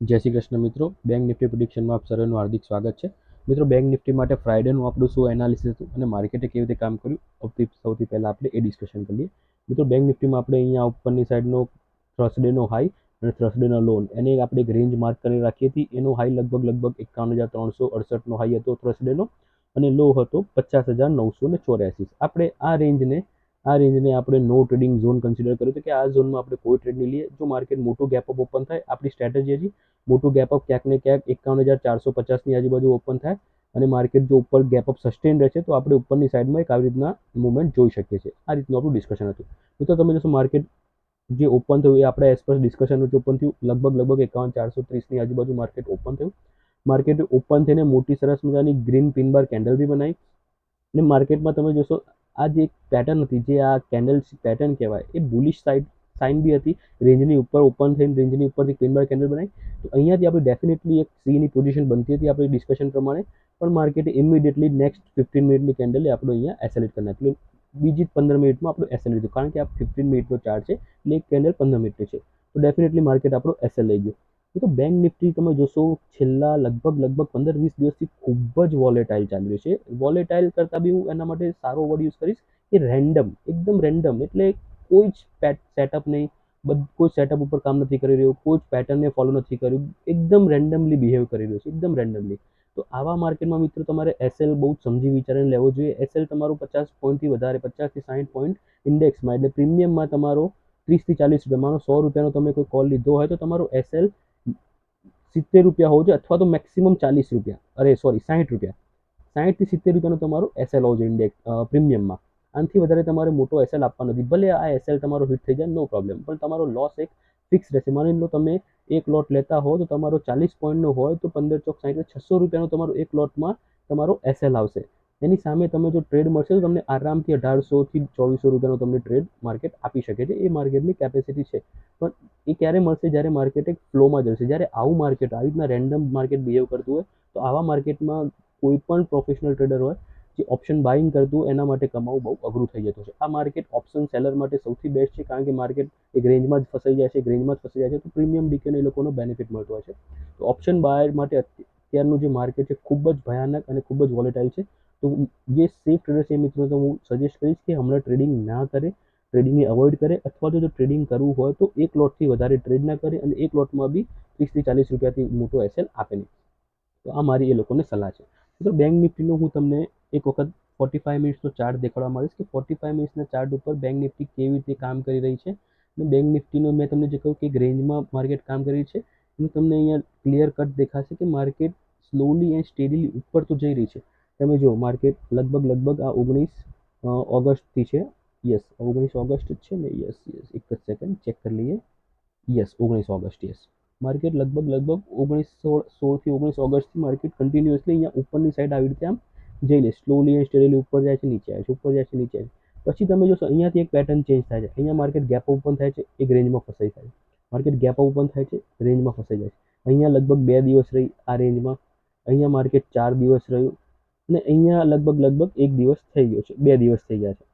જય શ્રી કૃષ્ણ મિત્રો, bank Nifty પ્રિડિક્શનમાં આપ સર્વેનું હાર્દિક સ્વાગત છે. મિત્રો, બેંક નિફ્ટી માટે ફ્રાઇડેનું આપણું શું એનાલિસિસ હતું અને માર્કેટે કેવી રીતે કામ કર્યું સૌથી પહેલાં આપણે એ ડિસ્કશન કરીએ. મિત્રો, બેંક નિફ્ટીમાં આપણે અહીંયા ઉપરની સાઈડનો થર્સડેનો હાઈ અને થર્સડેનો લો એને આપણે એક રેન્જ માર્ક કરી રાખી હતી. એનો હાઈ લગભગ 51,368નો હાઈ હતો થર્સડેનો અને લો હતો 50,984. આપણે આ રેન્જને આપણે નો ટ્રેડિંગ ઝોન કન્સિડર કર્યું હતું કે આ ઝોનમાં આપણે કોઈ ટ્રેડ નહીં લઈએ. જો માર્કેટ મોટું ગેપ અપ ઓપન થાય, આપણી સ્ટ્રેટેજી હતી મોટું ગેપ અપ ક્યાંક ને ક્યાંક 51,450ની આજુબાજુ ઓપન થાય અને માર્કેટ જો ઉપર ગેપ અપ સસ્ટેન રહેશે તો આપણે ઉપરની સાઈડમાં એક આવી રીતના મુવમેન્ટ જોઈ શકીએ છીએ. આ રીતનું આપણું ડિસ્કશન હતું. તો તમે જોશો માર્કેટ જે ઓપન થયું એ આપણે એઝ પર ડિસ્કશન ઓપન થયું લગભગ 51,430ની આજુબાજુ માર્કેટ ઓપન થયું. માર્કેટ ઓપન થઈને મોટી સરસ મજાની ગ્રીન પિન બાર કેન્ડલ બી બનાવી અને માર્કેટમાં તમે જોશો આ જે એક પેટર્ન હતી, જે આ કેન્ડલ પેટર્ન કહેવાય, એ બુલિશ સાઇન બી હતી. રેન્જની ઉપર ઓપન થઈને રેન્જની ઉપરથી પિન બાર કેન્ડલ બનાવી તો અહીંયાથી આપણે ડેફિનેટલી એક સીની પોઝિશન બનતી હતી આપણી ડિસ્કશન પ્રમાણે, પણ માર્કેટે ઇમિડિયેટલી નેક્સ્ટ 15 મિનિટની કેન્ડલે આપણે અહીંયા એસેલેટ કરી નાખ્યું. બીજી 15 મિનિટમાં આપણું એસએલ લીધું, કારણ કે આ 15 મિનિટનો ચાર્ટ છે એટલે એક કેન્ડલ 15 મિનિટની છે, તો ડેફિનેટલી માર્કેટ આપણો એસએલ લઈ ગયું. તો બેંક નિફ્ટી તમે જોશો છેલ્લા લગભગ 15-20 દિવસથી ખૂબ જ વોલેટાઇલ ચાલી રહ્યું છે. વોલેટાઇલ કરતાં બી હું એના માટે સારો વર્ડ યુઝ કરીશ કે રેન્ડમ, એકદમ રેન્ડમ. એટલે કોઈ જ સેટઅપ નહીં, કોઈ સેટઅપ ઉપર કામ નથી કરી રહ્યું, કોઈ જ પેટર્નને ફોલો નથી કર્યું, એકદમ રેન્ડમલી બિહેવ કરી રહ્યું છે, એકદમ રેન્ડમલી. તો આવા માર્કેટમાં મિત્રો તમારે એસએલ બહુ સમજી વિચારીને લેવો જોઈએ. એસએલ તમારું 50 પોઈન્ટથી વધારે, 50 થી 60 પોઈન્ટ ઇન્ડેક્સમાં એટલે પ્રીમિયમમાં તમારો 30 થી 40 રૂપિયા, માનો 100 રૂપિયાનો તમે કોઈ કોલ લીધો હોય તો તમારો એસએલ 70 રૂપિયા હોવો જોઈએ, અથવા તો મેક્સિમમ 40 રૂપિયા, 60 રૂપિયા, 60 થી 70 રૂપિયાનો તમારો એસએલ હોવો જોઈએ ઇન્ડેક્સ પ્રીમિયમમાં. આનાથી વધારે તમારે મોટો એસએલ આપવાનો નથી. ભલે આ એસએલ તમારો હિટ થઈ જાય, નો પ્રોબ્લેમ, પણ તમારો લોસ એક ફિક્સ રહેશે. માની લો તમે એક લોટ લેતા હો તો તમારો 40 પોઈન્ટનો હોય તો 15 ચોક 60 600 રૂપિયાનો તમારો એક લોટમાં તમારો એસએલ આવશે. એની સામે તમે જો ટ્રેડ મળશે તો તમને આરામથી 1800 થી 2400 રૂપિયાનો તમને ટ્રેડ માર્કેટ આપી શકે છે. એ માર્કેટની કેપેસિટી છે, પણ એ ક્યારે મળશે? જ્યારે માર્કેટ એક ફ્લોમાં જશે. જ્યારે આવું માર્કેટ આવી રીતના રેન્ડમ માર્કેટ બિહેવ કરતું હોય તો આવા માર્કેટમાં કોઈ પણ પ્રોફેશનલ ટ્રેડર હોય જે ઓપ્શન બાઇંગ કરતું હોય એના માટે કમાવું બહુ અઘરું થઈ જતું છે. આ માર્કેટ ઓપ્શન સેલર માટે સૌથી બેસ્ટ છે, કારણ કે માર્કેટ એક રેન્જમાં જ ફસાઈ જાય છે, એક રેન્જમાં જ ફસાઈ જાય છે, તો પ્રીમિયમ ડીકેને એ લોકોનો બેનિફિટ મળતો હોય છે. તો ઓપ્શન બાયર માટે અત્યારનું જે માર્કેટ છે ખૂબ જ ભયાનક અને ખૂબ જ વોલેટાઇલ છે. તો જે સેફ ટ્રેડર છે મિત્રો, તો હું સજેસ્ટ કરીશ કે હમણાં ટ્રેડિંગ ના કરે, ટ્રેડિંગને અવોઇડ કરે, અથવા તો જો ટ્રેડિંગ કરવું હોય તો એક લોટથી વધારે ટ્રેડ ના કરે અને એક લોટમાં બી 30 થી 40 રૂપિયાથી મોટો એસએલ આપે નહીં. તો આ મારી એ લોકોને સલાહ છે. તો બેંક નિફ્ટીનો હું તમને એક વખત 45 મિનિટ્સનો ચાર્ટ દેખાડવા માંગીશ કે 45 મિનિટ્સના ચાર્ટ ઉપર બેંક નિફ્ટી કેવી રીતે કામ કરી રહી છે. અને બેંક નિફ્ટીનો મેં તમને જે કહ્યું કે એક રેન્જમાં માર્કેટ કામ કરી રહી છે, એનું તમને અહીંયા ક્લિયર કટ દેખાશે કે માર્કેટ સ્લોલી એન્ડ સ્ટેડીલી ઉપર તો જઈ રહી છે. તમે જો માર્કેટ લગભગ આ 19 ઓગસ્ટથી છે. યસ, 19 ઓગસ્ટ જ છે ને? યસ, એક જ સેકન્ડ ચેક કરી લઈએ. Yes, 19 August. યસ, માર્કેટ લગભગ 16 થી 19 ઓગસ્ટથી માર્કેટ કન્ટિન્યુઅસલી અહીંયા ઉપરની સાઈડ આવી રીતે આમ જઈ લે, સ્લોલી એન્ડ સ્ટેડીલી ઉપર જાય છે, નીચે આવે છે, ઉપર જાય છે, નીચે આવે છે. પછી તમે જોશો અહીંયાથી એક પેટર્ન ચેન્જ થાય છે. અહીંયા માર્કેટ ગેપ ઓપન થાય છે, એક રેન્જમાં ફસાઈ થાય છે. માર્કેટ ગેપ ઓપન થાય છે, રેન્જમાં ફસાઈ જાય છે. અહીંયા લગભગ 2 દિવસ રહી આ રેન્જમાં, અહીંયા માર્કેટ 4 દિવસ રહ્યું અને અહીંયા લગભગ 1 દિવસ થઈ ગયો છે, 2 દિવસ થઈ ગયા છે.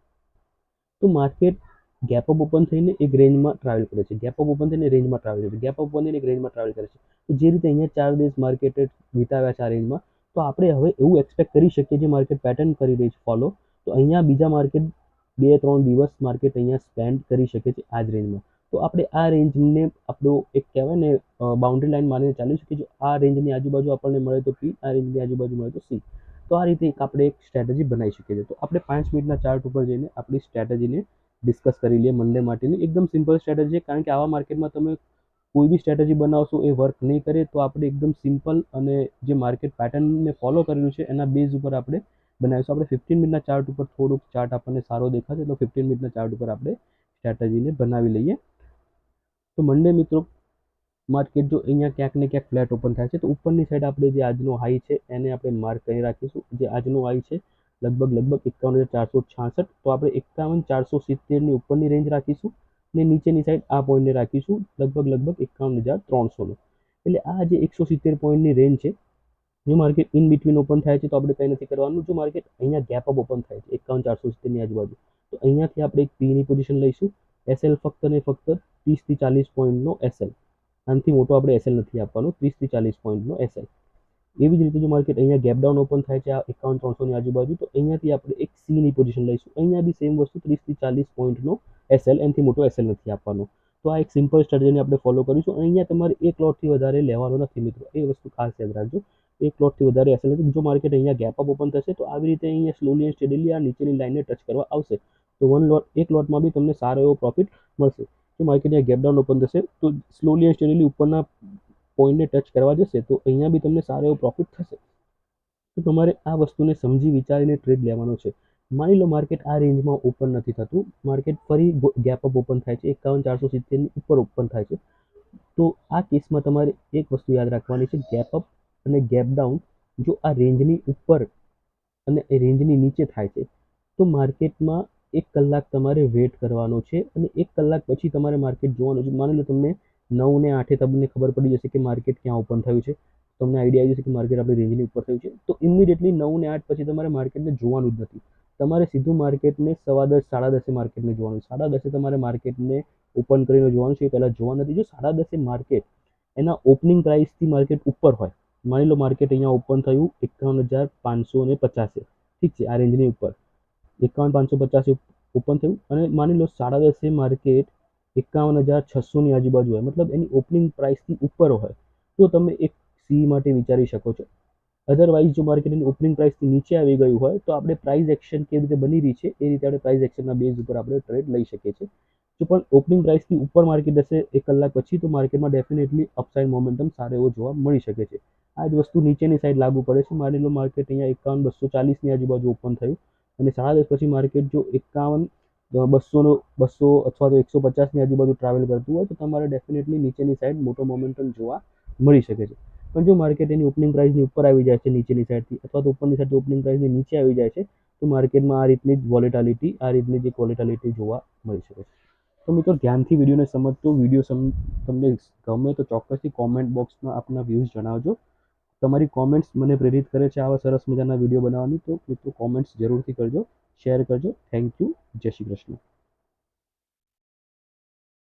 તો માર્કેટ ગેપ અપ ઓપન થઈને એક રેન્જમાં ટ્રાવેલ કરે છે, ગેપ અપ ઓપન થઈને રેન્જમાં ટ્રાવેલ કરે છે, ગેપ અપ ઓપન થઈને એક રેન્જમાં ટ્રાવેલ કરે છે. તો જે રીતે અહીંયા 4 દિવસ માર્કેટે વિતાવ્યા છે આ રેન્જમાં, તો આપણે હવે એવું એક્સપેક્ટ કરી શકીએ જે માર્કેટ પેટર્ન કરી રહી છે ફોલો, તો અહીંયા બીજા માર્કેટ 2-3 દિવસ માર્કેટ અહીંયા સ્પેન્ડ કરી શકે છે આ જ રેન્જમાં. તો આપણે આ રેન્જને આપણો એક કહેવાય ને બાઉન્ડ્રી લાઈન માનીને ચાલી શકીએ. જો આ રેન્જની આજુબાજુ આપણને મળે તો પી, આ રેન્જની આજુબાજુ મળે તો સી. તો આ રીતે આપણે એક સ્ટ્રેટેજી બનાવી શકીએ છીએ. તો આપણે 5 મિનિટના ચાર્ટ ઉપર જઈને આપણી સ્ટ્રેટેજીને ડિસ્કસ કરી લઈએ મંડે માટેની. એકદમ સિમ્પલ સ્ટ્રેટેજી છે, કારણ કે આવા માર્કેટમાં તમે કોઈ બી સ્ટ્રેટેજી બનાવશો એ વર્ક નહીં કરે. તો આપણે એકદમ સિમ્પલ અને જે માર્કેટ પેટર્નને ફોલો કરેલું છે એના બેઝ ઉપર આપણે બનાવીશું. આપણે 15 મિનિટના ચાર્ટ ઉપર થોડુંક ચાર્ટ આપણને સારો દેખાશે, તો 15 મિનિટના ચાર્ટ ઉપર આપણે સ્ટ્રેટેજીને બનાવી લઈએ. તો મંડે મિત્રો માર્કેટ જો અહીંયા ક્યાંક ને ક્યાંક ફ્લેટ ઓપન થાય છે, તો ઉપરની સાઈડ આપણે જે આજનો હાઈ છે એને આપણે માર્ક કરી રાખીશું. જે આજનો હાઈ છે લગભગ 51,466, તો આપણે 51,470ની ઉપરની રેન્જ રાખીશું અને નીચેની સાઈડ આ પોઈન્ટને રાખીશું લગભગ 51,300નો. એટલે આ જે 170 પોઈન્ટની રેન્જ છે, જો માર્કેટ ઇન બિટવીન ઓપન થાય છે તો આપણે કંઈ નથી કરવાનું. જો માર્કેટ અહીંયા ગેપ અપ ઓપન થાય છે 51,470ની આજુબાજુ, તો અહીંયાથી આપણે એક પીની પોઝિશન લઈશું. એસએલ ફક્ત ને ફક્ત 30 થી 40 પોઈન્ટનો એસએલ. આનાથી મોટો આપણે એસએલ નથી આપવાનો, 30 થી 40 પોઈન્ટનો એસએલ. એવી જ રીતે જો માર્કેટ અહીંયા ગેપ ડાઉન ઓપન થાય છે આ 51,300ની આજુબાજુ, તો અહીંયાથી આપણે એક સીની પોઝિશન લઈશું. અહીંયા બી સેમ વસ્તુ 30 થી 40 પોઈન્ટનો એસએલ, એનાથી મોટો એસએલ નથી આપવાનો. તો આ એક સિમ્પલ સ્ટ્રેટેજીને આપણે ફોલો કરીશું. અહીંયા તમારે એક લોટથી વધારે લેવાનો નથી મિત્રો, એ વસ્તુ ખાસ યાદ રાખજો. એક લોટથી વધારે એસએલ નથી. જો માર્કેટ અહીંયા ગેપ અપ ઓપન થશે તો આવી રીતે અહીંયા સ્લોલી એન્ડ સ્ટેડીલી આ નીચેની લાઇનને ટચ કરવા આવશે, તો એક લોટમાં બી તમને સારો એવો પ્રોફિટ મળશે. જો માર્કેટ અહીંયા ગેપ ડાઉન ઓપન થશે તો સ્લોલી એન્ડ સ્ટેડીલી ઉપરના પોઈન્ટને ટચ કરવા જશે તો અહીંયા બી તમને સારો એવો પ્રોફિટ થશે. તો તમારે આ વસ્તુને સમજી વિચારીને ટ્રેડ લેવાનો છે. માની લો માર્કેટ આ રેન્જમાં ઓપન નથી થતું, માર્કેટ ફરી ગેપ અપ ઓપન થાય છે, 51,470ની ઉપર ઓપન થાય છે, તો આ કેસમાં તમારે એક વસ્તુ યાદ રાખવાની છે, ગેપ અપ અને ગેપ ડાઉન જો આ રેન્જની ઉપર અને એ રેન્જની નીચે થાય છે તો માર્કેટમાં 1 કલાક તમારે વેટ કરવાનો છે અને 1 કલાક પછી તમારે માર્કેટ જોવાનું છે. માની લો તમને 9 ને 8 તમને ખબર પડી જશે કે માર્કેટ ક્યાં ઓપન થયું છે, તમને આઈડિયા આવી જશે કે માર્કેટ આપણી રેન્જની ઉપર થયું છે, તો ઇમિડિયેટલી 9 ને 8 પછી તમારે માર્કેટને જોવાનું જ નથી. તમારે સીધું માર્કેટને 10:15 10:30 માર્કેટને જોવાનું છે. 10:30 તમારે માર્કેટને ઓપન કરીને જોવાનું છે, એ પહેલાં જોવા નથી. જો 10:30 માર્કેટ એના ઓપનિંગ પ્રાઇસથી માર્કેટ ઉપર હોય, માની લો માર્કેટ અહીંયા ઓપન થયું 51,550, ઠીક છે, આ રેન્જની ઉપર 51,550 ઓપન થયું અને માની લો 10:30 માર્કેટ 51,600ની આજુબાજુ હોય, મતલબ એની ઓપનિંગ પ્રાઇસથી ઉપર હોય, તો તમે એક સી માટે વિચારી શકો છો. અધરવાઇઝ જો માર્કેટની ઓપનિંગ પ્રાઇસથી નીચે આવી ગયું હોય તો આપણે પ્રાઇસ એક્શન કેવી રીતે બની રહી છે એ રીતે આપણે પ્રાઇસ એક્શનના બેઝ ઉપર આપણે ટ્રેડ લઈ શકીએ છીએ. જો પણ ઓપનિંગ પ્રાઇસથી ઉપર માર્કેટ હશે 1 કલાક પછી તો માર્કેટમાં ડેફિનેટલી અપસાઇડ મોમેન્ટમ સારો એવો જોવા મળી શકે છે. આ જ વસ્તુ નીચેની સાઈડ લાગુ પડે છે. માની લો માર્કેટ અહીંયા 51,240ની આજુબાજુ ઓપન થયું અને 10:30 પછી માર્કેટ જો 51,200 અથવા તો 150ની આજુબાજુ ટ્રાવેલ કરતું હોય તો તમારે ડેફિનેટલી નીચેની સાઈડ મોટો મોમેન્ટમ જોવા મળી શકે છે. પણ જો માર્કેટ એની ઓપનિંગ પ્રાઇસની ઉપર આવી જાય છે નીચેની સાઈડથી, અથવા તો ઉપરની સાઈડથી ઓપનિંગ પ્રાઇસની નીચે આવી જાય છે, તો માર્કેટમાં આ રીતની જ વોલેટાલિટી જોવા મળી શકે છે. તો મિત્રો ધ્યાનથી વિડીયોને સમજતો, વિડીયો તમને ગમે તો ચોક્કસથી કોમેન્ટ બોક્સમાં આપના વ્યૂઝ જણાવજો. તમારી કોમેન્ટ્સ મને પ્રેરિત કરે છે આવા સરસ મજાના વિડીયો બનાવવાની, તો મિત્રો કોમેન્ટ્સ જરૂરથી કરજો, શેર કરજો. Thank you. જય શ્રી કૃષ્ણ.